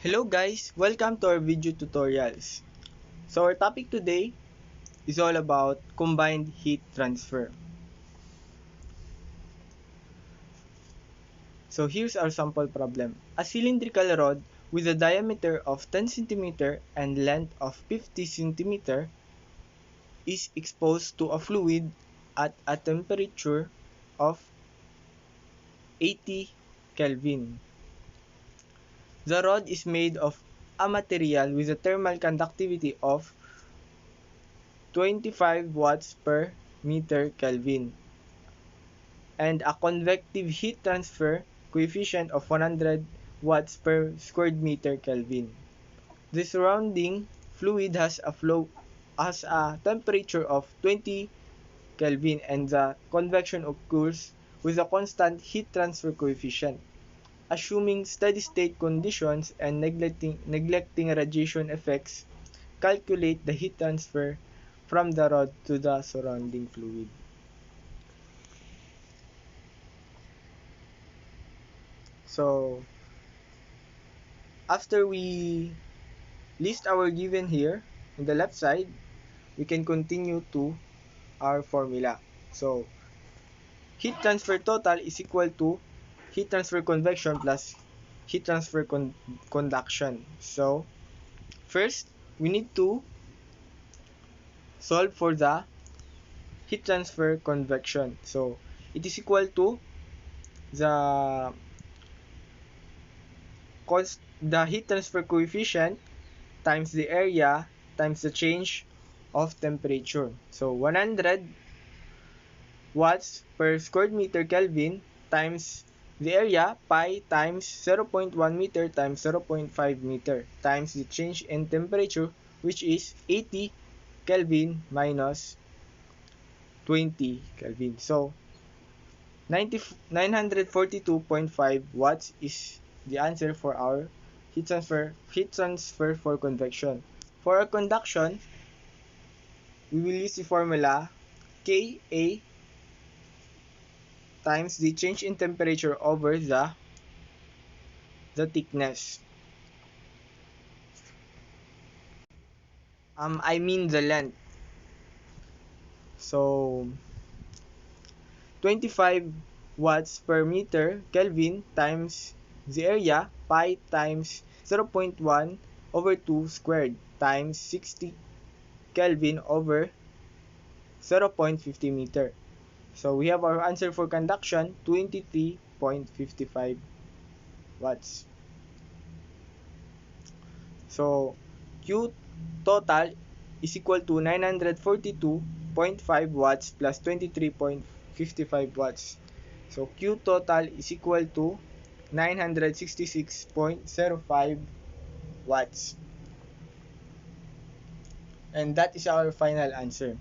Hello guys, welcome to our video tutorials. So our topic today is all about combined heat transfer. So here's our sample problem. A cylindrical rod with a diameter of 10 cm and length of 50 cm is exposed to a fluid at a temperature of 80 Kelvin. The rod is made of a material with a thermal conductivity of 25 watts per meter Kelvin and a convective heat transfer coefficient of 100 watts per squared meter Kelvin. The surrounding fluid has a temperature of 20 Kelvin and the convection occurs with a constant heat transfer coefficient. Assuming steady-state conditions and neglecting radiation effects, calculate the heat transfer from the rod to the surrounding fluid. So, after we list our given here in the left side, we can continue to our formula. So, heat transfer total is equal to heat transfer convection plus heat transfer conduction. So, first, we need to solve for the heat transfer convection. So, it is equal to the the heat transfer coefficient times the area times the change of temperature. So 100 watts per square meter Kelvin times the area pi times 0.1 meter times 0.5 meter times the change in temperature, which is 80 Kelvin minus 20 Kelvin. So 942.5 watts is the answer for our heat transfer for convection. For our conduction, we will use the formula Ka times the change in temperature over the thickness. I mean the length. So 25 watts per meter Kelvin times the area pi times 0.1 over 2 squared times 60 Kelvin over 0.50 meter. So we have our answer for conduction, 23.55 watts. So Q total is equal to 942.5 watts plus 23.55 watts. So Q total is equal to 966.05 watts. And that is our final answer.